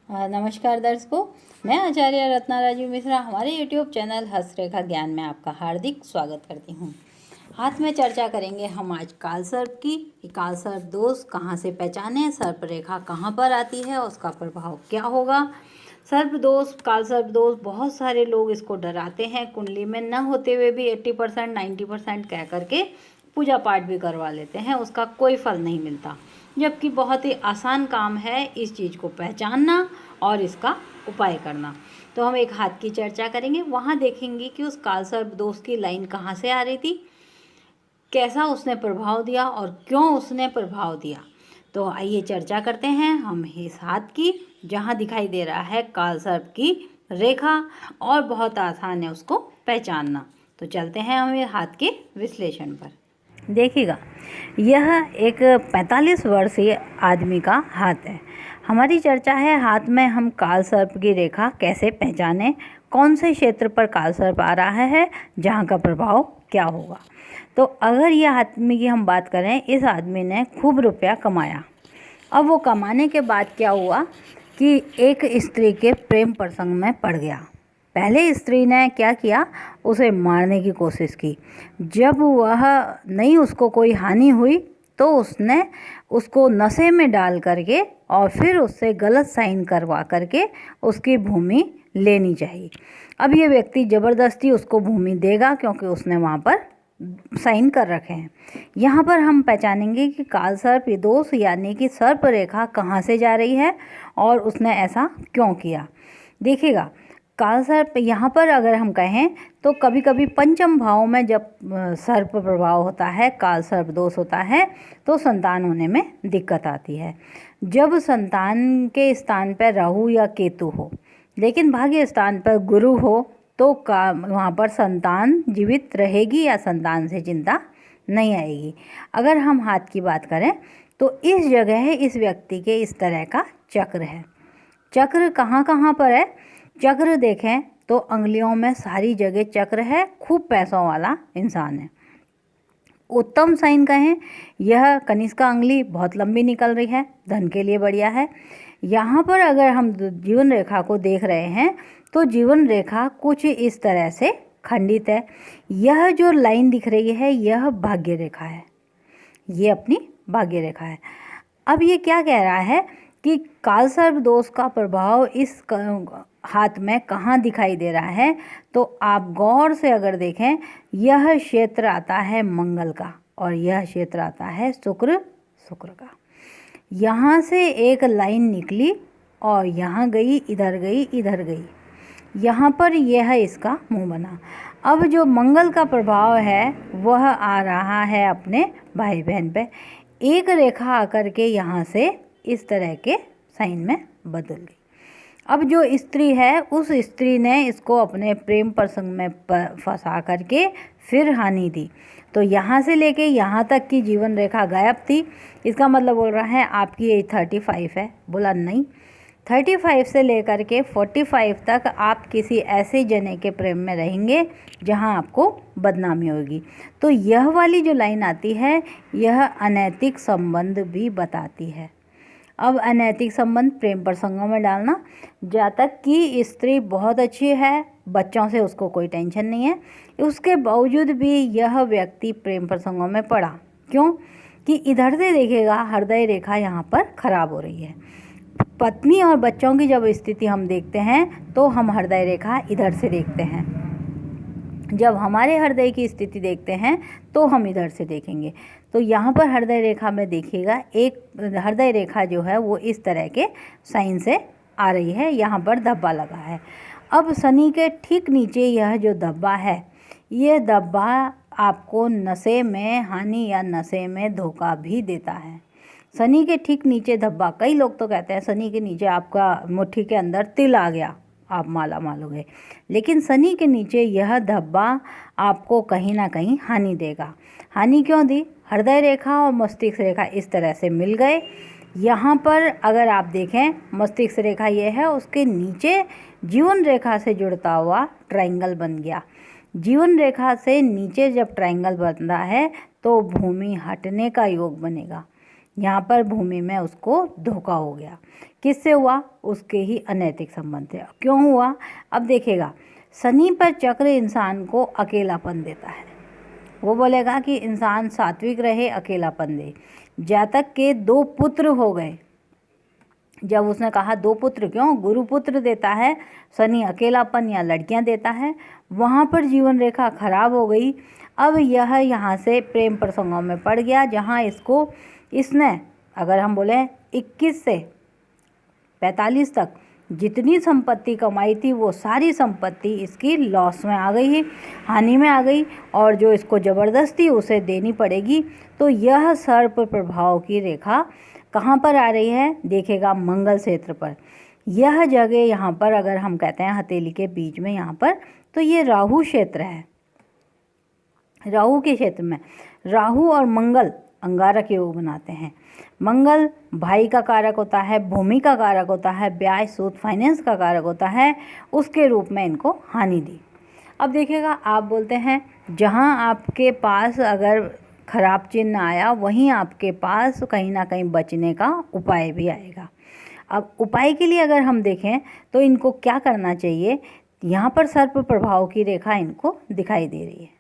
नमस्कार दर्शकों, मैं आचार्य रत्ना राजू मिश्रा हमारे YouTube चैनल हस्तरेखा ज्ञान में आपका हार्दिक स्वागत करती हूँ। हाथ में चर्चा करेंगे हम आज कालसर्प की कि कालसर्प दोष कहाँ से पहचानें, सर्प रेखा कहाँ पर आती है, उसका प्रभाव क्या होगा। सर्प दोष, कालसर्प दोष, बहुत सारे लोग इसको डराते हैं, कुंडली में न होते हुए भी 80% 90% कह करके पूजा पाठ भी करवा लेते हैं, उसका कोई फल नहीं मिलता, जबकि बहुत ही आसान काम है इस चीज़ को पहचानना और इसका उपाय करना। तो हम एक हाथ की चर्चा करेंगे, वहाँ देखेंगे कि उस कालसर्प दोष की लाइन कहाँ से आ रही थी, कैसा उसने प्रभाव दिया और क्यों उसने प्रभाव दिया। तो आइए चर्चा करते हैं हम इस हाथ की, जहाँ दिखाई दे रहा है कालसर्प की रेखा और बहुत आसान है उसको पहचानना। तो चलते हैं हम ये हाथ के विश्लेषण पर। देखिएगा, यह एक 45 वर्षीय आदमी का हाथ है। हमारी चर्चा है हाथ में हम कालसर्प की रेखा कैसे पहचानें, कौन से क्षेत्र पर कालसर्प आ रहा है, जहाँ का प्रभाव क्या होगा। तो अगर यह आदमी की हम बात करें, इस आदमी ने खूब रुपया कमाया। अब वो कमाने के बाद क्या हुआ कि एक स्त्री के प्रेम प्रसंग में पड़ गया। पहले स्त्री ने क्या किया, उसे मारने की कोशिश की। जब वह नहीं उसको कोई हानि हुई तो उसने उसको नशे में डाल करके और फिर उससे गलत साइन करवा करके उसकी भूमि लेनी चाहिए। अब ये व्यक्ति ज़बरदस्ती उसको भूमि देगा क्योंकि उसने वहाँ पर साइन कर रखे हैं। यहाँ पर हम पहचानेंगे कि कालसर्प दोष यानी कि सर्प रेखा कहाँ से जा रही है और उसने ऐसा क्यों किया। देखिएगा, कालसर्प यहाँ पर अगर हम कहें तो कभी कभी पंचम भाव में जब सर्प प्रभाव होता है, कालसर्प दोष होता है, तो संतान होने में दिक्कत आती है। जब संतान के स्थान पर राहु या केतु हो, लेकिन भाग्य स्थान पर गुरु हो, तो वहाँ पर संतान जीवित रहेगी या संतान से चिंता नहीं आएगी। अगर हम हाथ की बात करें तो इस जगह इस व्यक्ति के इस तरह का चक्र है। चक्र कहाँ कहाँ पर है, चक्र देखें तो अंगुलियों में सारी जगह चक्र है, खूब पैसों वाला इंसान है। उत्तम साइन कहें, यह कनिष्का अंगुली बहुत लंबी निकल रही है, धन के लिए बढ़िया है। यहाँ पर अगर हम जीवन रेखा को देख रहे हैं तो जीवन रेखा कुछ इस तरह से खंडित है। यह जो लाइन दिख रही है यह भाग्य रेखा है, ये अपनी भाग्य रेखा है। अब ये क्या कह रहा है कि कालसर्प दोष का प्रभाव इस हाथ में कहाँ दिखाई दे रहा है। तो आप गौर से अगर देखें, यह क्षेत्र आता है मंगल का और यह क्षेत्र आता है शुक्र का। यहाँ से एक लाइन निकली और यहाँ गई, इधर गई, इधर गई, यहाँ पर यह इसका मुंह बना। अब जो मंगल का प्रभाव है वह आ रहा है अपने भाई बहन पे। एक रेखा आकर के यहाँ से इस तरह के साइन में बदल गई। अब जो स्त्री है उस स्त्री ने इसको अपने प्रेम प्रसंग में फंसा करके फिर हानि दी। तो यहाँ से लेके यहाँ तक की जीवन रेखा गायब थी। इसका मतलब बोल रहा है आपकी एज 35 है। बोला नहीं, 35 से लेकर के 45 तक आप किसी ऐसे जने के प्रेम में रहेंगे जहाँ आपको बदनामी होगी। तो यह वाली जो लाइन आती है यह अनैतिक संबंध भी बताती है। अब अनैतिक संबंध प्रेम प्रसंगों में डालना, जहाँ तक कि स्त्री बहुत अच्छी है, बच्चों से उसको कोई टेंशन नहीं है, उसके बावजूद भी यह व्यक्ति प्रेम प्रसंगों में पड़ा। क्यों कि इधर से देखेगा हृदय रेखा यहाँ पर खराब हो रही है। पत्नी और बच्चों की जब स्थिति हम देखते हैं तो हम हृदय रेखा इधर से देखते हैं, जब हमारे हृदय की स्थिति देखते हैं तो हम इधर से देखेंगे। तो यहाँ पर हृदय रेखा में देखिएगा, एक हृदय रेखा जो है वो इस तरह के साइन से आ रही है, यहाँ पर धब्बा लगा है। अब शनि के ठीक नीचे यह जो धब्बा है, ये धब्बा आपको नशे में हानि या नशे में धोखा भी देता है। शनि के ठीक नीचे धब्बा, कई लोग तो कहते हैं शनि के नीचे आपका मुट्ठी के अंदर तिल आ गया, आप माला माल हो गए, लेकिन शनि के नीचे यह धब्बा आपको कहीं ना कहीं हानि देगा। हानि क्यों दी, हृदय रेखा और मस्तिष्क रेखा इस तरह से मिल गए। यहाँ पर अगर आप देखें मस्तिष्क रेखा ये है, उसके नीचे जीवन रेखा से जुड़ता हुआ ट्रायंगल बन गया। जीवन रेखा से नीचे जब ट्रायंगल बनता है तो भूमि हटने का योग बनेगा। यहाँ पर भूमि में उसको धोखा हो गया। किससे हुआ? उसके ही अनैतिक संबंध से। क्यों हुआ? अब देखिएगा, शनि पर चक्र इंसान को अकेलापन देता है। वो बोलेगा कि इंसान सात्विक रहे, अकेलापन दे। जातक के 2 पुत्र हो गए। जब उसने कहा 2 पुत्र क्यों? गुरुपुत्र देता है, शनि अकेलापन या लड़कियां देता है। वहाँ पर जीवन रेखा खराब हो गई। अब यह यहाँ से प्रेम प्रसंगों में पड़ गया, जहाँ इसने अगर हम बोले 21 से 45 तक जितनी संपत्ति कमाई थी वो सारी संपत्ति इसकी लॉस में आ गई है, हानि में आ गई, और जो इसको ज़बरदस्ती उसे देनी पड़ेगी। तो यह सर्प प्रभाव की रेखा कहाँ पर आ रही है? देखेगा मंगल क्षेत्र पर। यह जगह यहाँ पर अगर हम कहते हैं हथेली के बीच में यहाँ पर, तो ये राहु क्षेत्र है। राहु के क्षेत्र में राहु और मंगल अंगारक योग बनाते हैं। मंगल भाई का कारक होता है, भूमि का कारक होता है, ब्याज सूद फाइनेंस का कारक होता है। उसके रूप में इनको हानि दी। अब देखिएगा, आप बोलते हैं जहाँ आपके पास अगर खराब चिन्ह आया वहीं आपके पास कहीं ना कहीं बचने का उपाय भी आएगा। अब उपाय के लिए अगर हम देखें तो इनको क्या करना चाहिए? यहाँ पर सर्प प्रभाव की रेखा इनको दिखाई दे रही है।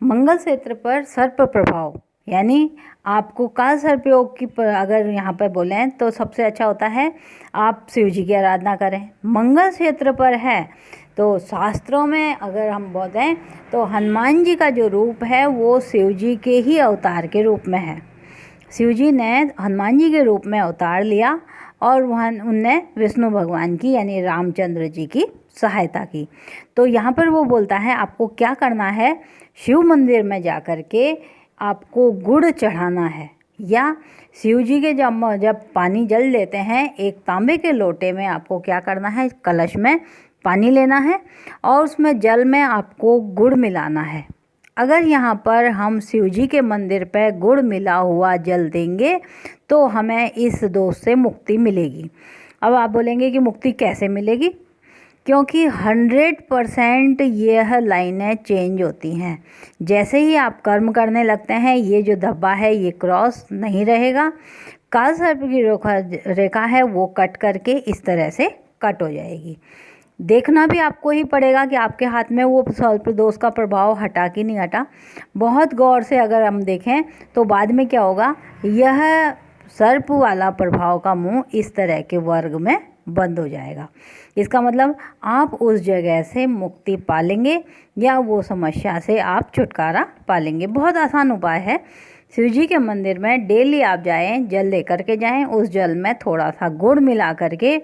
मंगल क्षेत्र पर सर्प प्रभाव यानी आपको काल सर्प योग की अगर यहाँ पर बोलें तो सबसे अच्छा होता है आप शिव जी की आराधना करें। मंगल क्षेत्र पर है तो शास्त्रों में अगर हम बोलें तो हनुमान जी का जो रूप है वो शिव जी के ही अवतार के रूप में है। शिव जी ने हनुमान जी के रूप में अवतार लिया और वह उनने विष्णु भगवान की यानी रामचंद्र जी की सहायता की। तो यहाँ पर वो बोलता है आपको क्या करना है, शिव मंदिर में जा कर के आपको गुड़ चढ़ाना है, या शिव जी के जब पानी जल लेते हैं एक तांबे के लोटे में आपको क्या करना है, कलश में पानी लेना है और उसमें जल में आपको गुड़ मिलाना है। अगर यहाँ पर हम शिव जी के मंदिर पर गुड़ मिला हुआ जल देंगे तो हमें इस दोष से मुक्ति मिलेगी। अब आप बोलेंगे कि मुक्ति कैसे मिलेगी? क्योंकि 100% यह लाइनें चेंज होती हैं। जैसे ही आप कर्म करने लगते हैं ये जो धब्बा है ये क्रॉस नहीं रहेगा। काल सर्प की रेखा है वो कट करके इस तरह से कट हो जाएगी। देखना भी आपको ही पड़ेगा कि आपके हाथ में वो सर्प दोष का प्रभाव हटा कि नहीं हटा। बहुत गौर से अगर हम देखें तो बाद में क्या होगा, यह सर्प वाला प्रभाव का मुंह इस तरह के वर्ग में बंद हो जाएगा। इसका मतलब आप उस जगह से मुक्ति पालेंगे या वो समस्या से आप छुटकारा पालेंगे। बहुत आसान उपाय है। शिव जी के मंदिर में डेली आप जाएं, जल लेकर के जाएं, उस जल में थोड़ा सा गुड़ मिला करके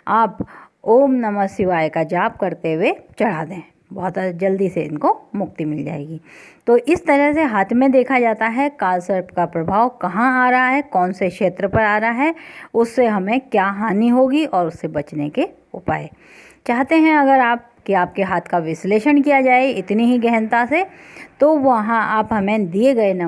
आप ओम नमः शिवाय का जाप करते हुए चढ़ा दें। बहुत जल्दी से इनको मुक्ति मिल जाएगी। तो इस तरह से हाथ में देखा जाता है काल सर्प का प्रभाव कहाँ आ रहा है, कौन से क्षेत्र पर आ रहा है, उससे हमें क्या हानि होगी और उससे बचने के उपाय। चाहते हैं अगर आप कि आपके हाथ का विश्लेषण किया जाए इतनी ही गहनता से, तो वहाँ आप हमें दिए गए